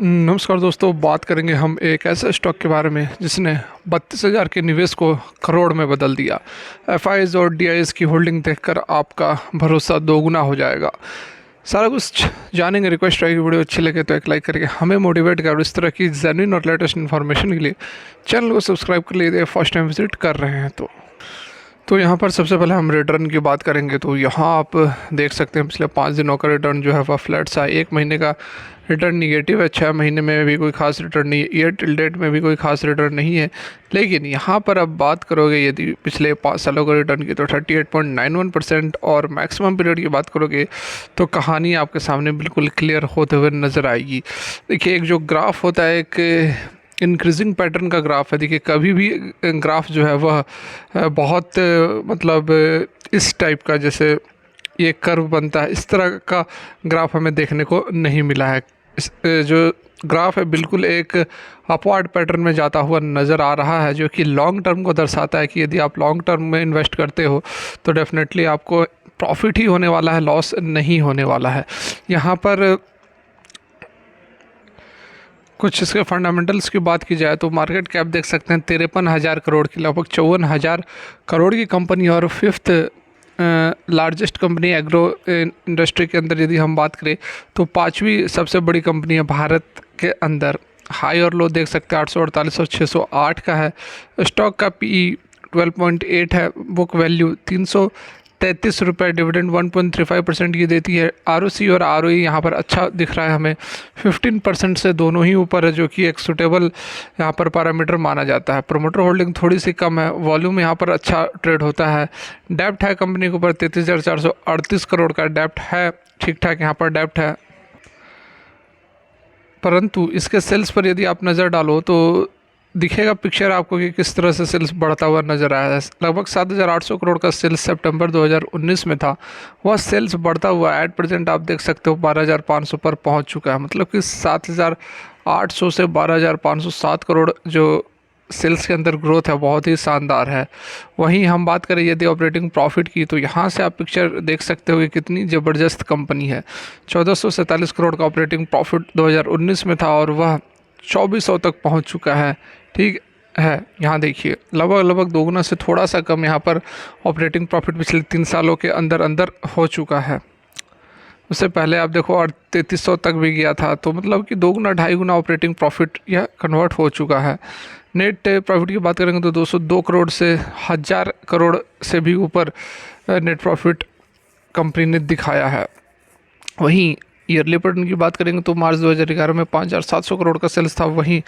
नमस्कार दोस्तों, बात करेंगे हम एक ऐसे स्टॉक के बारे में जिसने 32,000 के निवेश को करोड़ में बदल दिया। एफआईज और डीआईएस की होल्डिंग देखकर आपका भरोसा दोगुना हो जाएगा। सारा कुछ जानेंगे। रिक्वेस्ट रहेगी, वीडियो अच्छी लगे तो एक लाइक करके हमें मोटिवेट करो। इस तरह की जेन्युइन और लेटेस्ट इन्फॉर्मेशन के लिए चैनल को सब्सक्राइब कर लीजिए फर्स्ट टाइम विजिट कर रहे हैं तो यहाँ पर सबसे पहले हम रिटर्न की बात करेंगे। तो यहाँ आप देख सकते हैं पिछले 5 दिनों का रिटर्न जो है वह फ्लैट सा है। 1 महीने का रिटर्न निगेटिव है, 6 महीने में भी कोई खास रिटर्न नहीं है, ईयर टिल डेट में भी कोई खास रिटर्न नहीं है। लेकिन यहाँ पर अब बात करोगे यदि पिछले 5 सालों का रिटर्न की तो 38.91%, और मैक्सिमम पीरियड की बात करोगे तो कहानी आपके सामने बिल्कुल क्लियर होते हुए नज़र आएगी। देखिए, एक जो ग्राफ होता है एक इंक्रीजिंग पैटर्न का ग्राफ है। देखिए, कभी भी ग्राफ जो है वह बहुत मतलब इस टाइप का, जैसे ये कर्व बनता है, इस तरह का ग्राफ हमें देखने को नहीं मिला है। इस जो ग्राफ है बिल्कुल एक अपवर्ड पैटर्न में जाता हुआ नज़र आ रहा है, जो कि लॉन्ग टर्म को दर्शाता है कि यदि आप लॉन्ग टर्म में इन्वेस्ट करते हो तो डेफिनेटली आपको प्रॉफिट ही होने वाला है, लॉस नहीं होने वाला है। यहाँ पर कुछ इसके फंडामेंटल्स की बात की जाए तो मार्केट कैप देख सकते हैं 53,000 करोड़ की, लगभग 54,000 करोड़ की कंपनी, और fifth largest company agro industry के अंदर यदि हम बात करें तो 5वीं सबसे बड़ी कंपनी है भारत के अंदर। हाई और लो देख सकते हैं 848 और 608 का है। स्टॉक का पीई 12.8 है, बुक वैल्यू 333 रुपये, डिविडेंड 1.35% की देती है। आरओसी और आरओई यहाँ पर अच्छा दिख रहा है हमें, 15% से दोनों ही ऊपर है, जो कि एक सुटेबल यहाँ पर पैरामीटर माना जाता है। प्रोमोटर होल्डिंग थोड़ी सी कम है, वॉल्यूम यहाँ पर अच्छा ट्रेड होता है। डेप्ट है कंपनी के ऊपर 33,438 करोड़ का डेप्ट है, ठीक ठाक यहाँ पर डेप्ट है। परंतु इसके सेल्स पर यदि आप नज़र डालो तो दिखेगा पिक्चर आपको कि किस तरह से सेल्स बढ़ता हुआ नज़र आया है। लगभग 7,800 करोड़ का सेल्स सितंबर 2019 में था, वह सेल्स बढ़ता हुआ एट प्रेजेंट आप देख सकते हो 12,500 पर पहुंच चुका है। मतलब कि 7,800 से 12,507 करोड़ जो सेल्स के अंदर ग्रोथ है बहुत ही शानदार है। वहीं हम बात करें यदि ऑपरेटिंग प्रॉफिट की तो यहाँ से आप पिक्चर देख सकते हो कि कितनी ज़बरदस्त कंपनी है। 1,447 करोड़ का ऑपरेटिंग प्रॉफिट 2019 में था और वह 2,400 तक पहुँच चुका है। ठीक है, यहाँ देखिए लगभग दोगुना से थोड़ा सा कम यहाँ पर ऑपरेटिंग प्रॉफिट पिछले 3 सालों के अंदर अंदर हो चुका है। उससे पहले आप देखो और 3,300 तक भी गया था, तो मतलब कि 2 गुना 2.5 गुना ऑपरेटिंग प्रॉफिट यह कन्वर्ट हो चुका है। नेट प्रॉफिट की बात करेंगे तो 202 करोड़ से 1,000 करोड़ से भी ऊपर नेट प्रॉफिट कंपनी ने दिखाया है। वहीं ईयरली रिटर्न की बात करेंगे तो मार्च 2011 में 5,700 करोड़ का सेल्स था, वहीं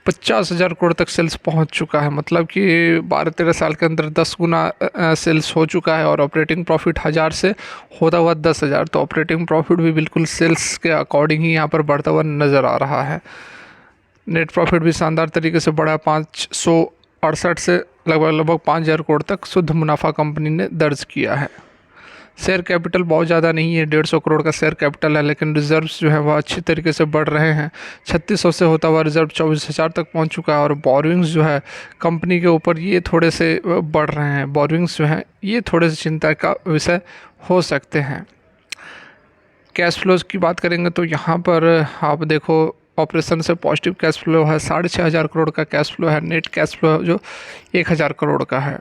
50,000 करोड़ तक सेल्स पहुंच चुका है। मतलब कि 12-13 साल के अंदर 10 गुना सेल्स हो चुका है, और ऑपरेटिंग प्रॉफिट 1,000 से होता हुआ 10,000, तो ऑपरेटिंग प्रॉफिट भी बिल्कुल सेल्स के अकॉर्डिंग ही यहाँ पर बढ़ता हुआ नज़र आ रहा है। नेट प्रॉफिट भी शानदार तरीके से बढ़ा, 568 से लगभग 5,000 करोड़ तक शुद्ध मुनाफा कंपनी ने दर्ज किया है। शेयर कैपिटल बहुत ज़्यादा नहीं है, 150 करोड़ का शेयर कैपिटल है, लेकिन रिजर्व्स जो है वह अच्छी तरीके से बढ़ रहे हैं। 3,600 से होता हुआ रिजर्व 24,000 तक पहुंच चुका है, और बोरोइंग्स जो है कंपनी के ऊपर ये थोड़े से बढ़ रहे हैं। बोरोइंग्स जो हैं ये थोड़े से चिंता का विषय हो सकते हैं। कैश फ्लोज की बात करेंगे तो यहाँ पर आप देखो ऑपरेशन से पॉजिटिव कैश फ्लो है, 6,500 करोड़ का कैश फ्लो है। नेट कैश फ्लो जो 1,000 करोड़ का है।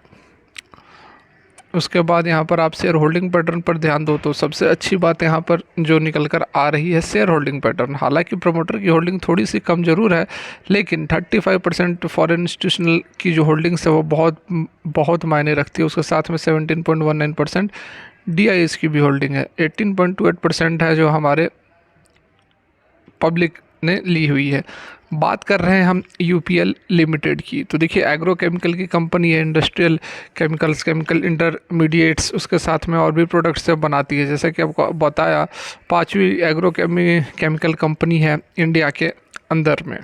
उसके बाद यहाँ पर आप शेयर होल्डिंग पैटर्न पर ध्यान दो तो सबसे अच्छी बात यहाँ पर जो निकल कर आ रही है शेयर होल्डिंग पैटर्न। हालांकि प्रमोटर की होल्डिंग थोड़ी सी कम जरूर है, लेकिन 35% फॉरेन इंस्टीट्यूशनल की जो होल्डिंग्स है वो बहुत मायने रखती है। उसके साथ में 17.19% डीआईएस की भी होल्डिंग है, 18.28% है जो हमारे पब्लिक ने ली हुई है। बात कर रहे हैं हम यूपीएल लिमिटेड की, तो देखिए एग्रो केमिकल की कंपनी है, इंडस्ट्रियल केमिकल्स, केमिकल इंटरमीडिएट्स, उसके साथ में और भी प्रोडक्ट्स से बनाती है। जैसे कि आपको बताया 5वीं एग्रो केमिकल कंपनी है इंडिया के अंदर में।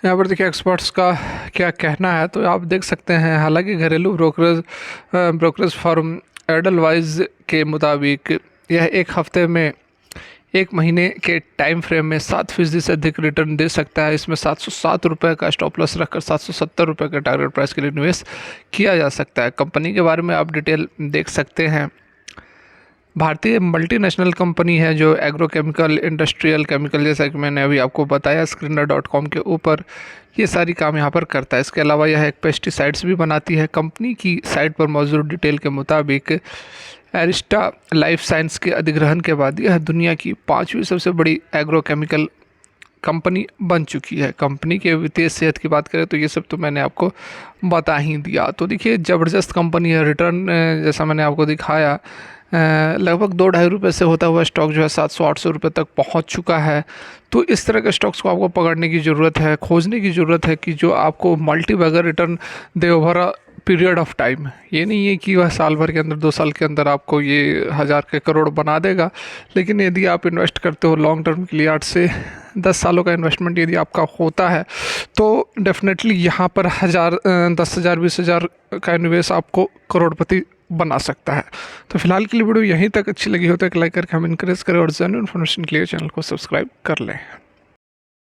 यहाँ पर देखिए एक्सपर्ट्स का क्या कहना है तो आप देख सकते हैं। हालांकि घरेलू ब्रोकरेज फर्म एडलवाइज के मुताबिक यह एक हफ्ते में 1 महीने के टाइम फ्रेम में 7% से अधिक रिटर्न दे सकता है। इसमें 707 रुपये का स्टॉप लॉस रखकर 770 रुपये के टारगेट प्राइस के लिए निवेश किया जा सकता है। कंपनी के बारे में आप डिटेल देख सकते हैं। भारतीय मल्टीनेशनल कंपनी है जो एग्रोकेमिकल, इंडस्ट्रियल केमिकल, जैसा कि मैंने अभी आपको बताया स्क्रीनर.com के ऊपर, ये सारी काम यहाँ पर करता है। इसके अलावा यह एक पेस्टिसाइड्स भी बनाती है। कंपनी की साइट पर मौजूद डिटेल के मुताबिक एरिस्टा लाइफ साइंस के अधिग्रहण के बाद यह दुनिया की 5वीं सबसे बड़ी एग्रोकेमिकल कंपनी बन चुकी है। कंपनी के वित्तीय सेहत की बात करें तो ये सब तो मैंने आपको बता ही दिया। तो देखिए ज़बरदस्त कंपनी है। रिटर्न जैसा मैंने आपको दिखाया, लगभग 2-2.5 रुपये से होता हुआ स्टॉक जो है 700-800 रुपये तक पहुंच चुका है। तो इस तरह के स्टॉक्स को आपको पकड़ने की ज़रूरत है, खोजने की ज़रूरत है कि जो आपको मल्टी बैगर रिटर्न दे over a period of time. ये नहीं है कि वह साल भर के अंदर, 2 साल के अंदर आपको ये 1000 के करोड़ बना देगा। लेकिन यदि आप इन्वेस्ट करते हो लॉन्ग टर्म के लिए, 8 से 10 सालों का इन्वेस्टमेंट यदि आपका होता है, तो डेफिनेटली यहाँ पर 10,000 20,000 का निवेश आपको करोड़पति बना सकता है। तो फिलहाल के लिए वीडियो यहीं तक अच्छी लगी हो तो एक लाइक करके हम इनकरेज करें और जेन्युइन इन्फॉर्मेशन के लिए चैनल को सब्सक्राइब कर लें।